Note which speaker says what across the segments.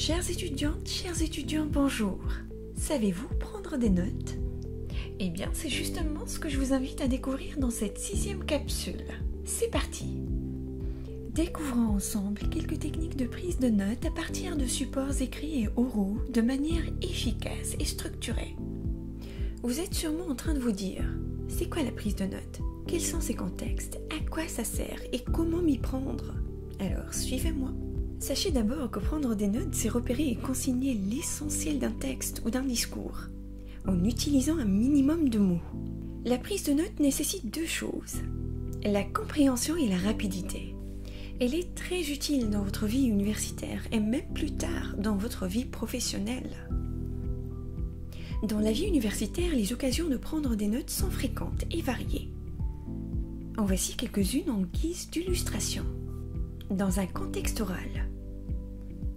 Speaker 1: Chères étudiantes, chers étudiants, bonjour. Savez-vous prendre des notes? Eh bien, c'est justement ce que je vous invite à découvrir dans cette 6e capsule. C'est parti! Découvrons ensemble quelques techniques de prise de notes à partir de supports écrits et oraux de manière efficace et structurée. Vous êtes sûrement en train de vous dire, c'est quoi la prise de notes? Quels sont ses contextes? À quoi ça sert? Et comment m'y prendre? Alors, suivez-moi. Sachez d'abord que prendre des notes, c'est repérer et consigner l'essentiel d'un texte ou d'un discours, en utilisant un minimum de mots. La prise de notes nécessite 2 choses, la compréhension et la rapidité. Elle est très utile dans votre vie universitaire et même plus tard dans votre vie professionnelle. Dans la vie universitaire, les occasions de prendre des notes sont fréquentes et variées. En voici quelques-unes en guise d'illustration. Dans un contexte oral,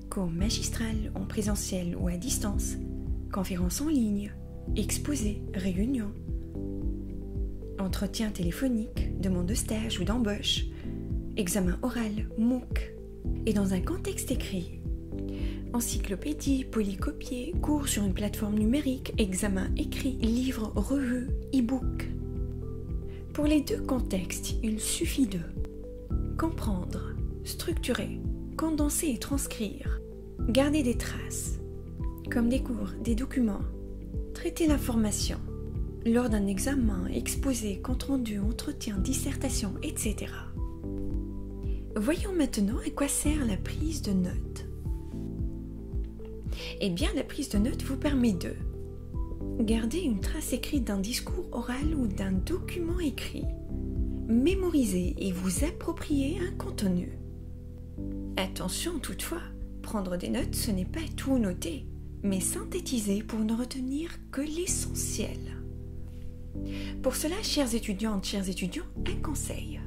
Speaker 1: cours magistral en présentiel ou à distance, conférence en ligne, exposé, réunion, entretien téléphonique, demande de stage ou d'embauche, examen oral, MOOC, et dans un contexte écrit, encyclopédie, polycopier, cours sur une plateforme numérique, examen écrit, livre, revue, e-book. Pour les 2 contextes, il suffit de comprendre, structurer, condenser et transcrire, garder des traces, comme des cours, des documents, traiter l'information, lors d'un examen, exposé, compte-rendu, entretien, dissertation, etc. Voyons maintenant à quoi sert la prise de notes. Eh bien, la prise de notes vous permet de garder une trace écrite d'un discours oral ou d'un document écrit, mémoriser et vous approprier un contenu. Attention toutefois, prendre des notes, ce n'est pas tout noter, mais synthétiser pour ne retenir que l'essentiel. Pour cela, chères étudiantes, chers étudiants, un conseil.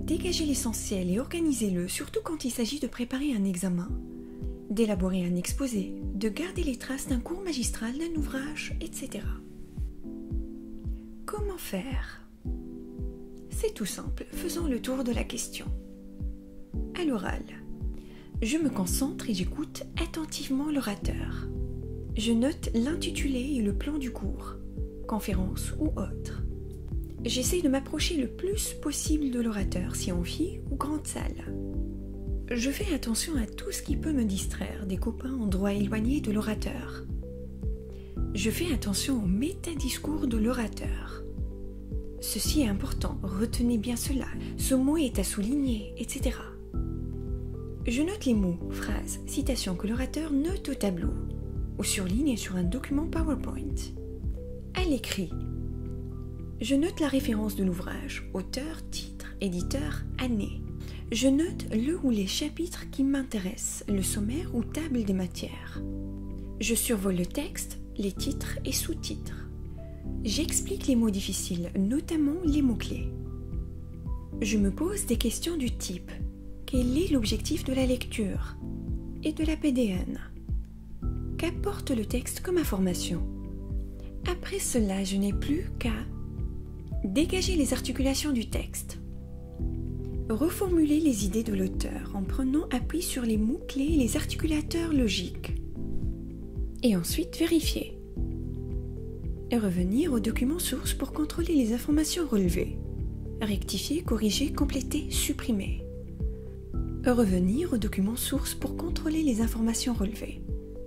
Speaker 1: Dégagez l'essentiel et organisez-le, surtout quand il s'agit de préparer un examen, d'élaborer un exposé, de garder les traces d'un cours magistral, d'un ouvrage, etc. Comment faire? C'est tout simple, faisons le tour de la question. À l'oral, je me concentre et j'écoute attentivement l'orateur. Je note l'intitulé et le plan du cours, conférence ou autre. J'essaie de m'approcher le plus possible de l'orateur, si amphi ou grande salle. Je fais attention à tout ce qui peut me distraire, des copains endroits éloignés de l'orateur. Je fais attention au métadiscours de l'orateur. Ceci est important, retenez bien cela, ce mot est à souligner, etc. Je note les mots, phrases, citations que l'orateur note au tableau ou surligne sur un document PowerPoint. À l'écrit, je note la référence de l'ouvrage, auteur, titre, éditeur, année. Je note le ou les chapitres qui m'intéressent, le sommaire ou table des matières. Je survole le texte, les titres et sous-titres. J'explique les mots difficiles, notamment les mots-clés. Je me pose des questions du type: quel est l'objectif de la lecture et de la PDN? Qu'apporte le texte comme information? Après cela, je n'ai plus qu'à dégager les articulations du texte, reformuler les idées de l'auteur en prenant appui sur les mots-clés et les articulateurs logiques, et ensuite vérifier. Et revenir au document source pour contrôler les informations relevées, rectifier, corriger, compléter, supprimer. Revenir au document source pour contrôler les informations relevées,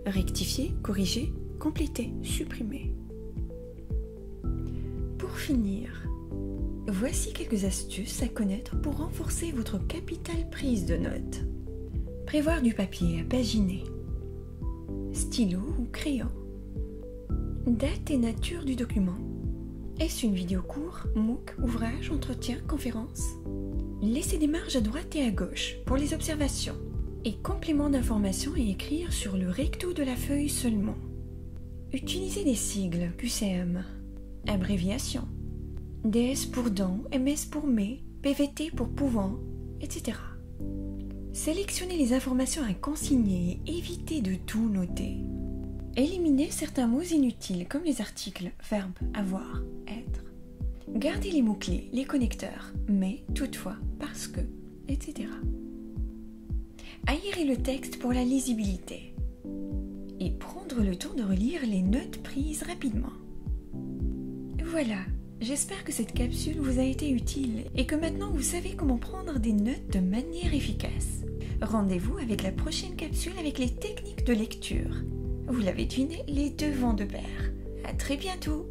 Speaker 1: rectifier, corriger, compléter, supprimer. Pour finir, voici quelques astuces à connaître pour renforcer votre capitale prise de notes. Prévoir du papier à paginer, stylo ou crayon. Date et nature du document. Est-ce une vidéo cours, MOOC, ouvrage, entretien, conférence? Laissez des marges à droite et à gauche pour les observations et compléments d'information et écrire sur le recto de la feuille seulement. Utilisez des sigles QCM, abréviations, DS pour dans, MS pour mais, PVT pour pouvant, etc. Sélectionnez les informations à consigner et évitez de tout noter. Éliminez certains mots inutiles comme les articles, verbes, avoir, être. Gardez les mots-clés, les connecteurs, mais, toutefois, parce que, etc. aérer le texte pour la lisibilité et prendre le temps de relire les notes prises rapidement. Voilà, j'espère que cette capsule vous a été utile et que maintenant vous savez comment prendre des notes de manière efficace. Rendez-vous avec la prochaine capsule avec les techniques de lecture. Vous l'avez deviné, les deux vont de pair. À très bientôt!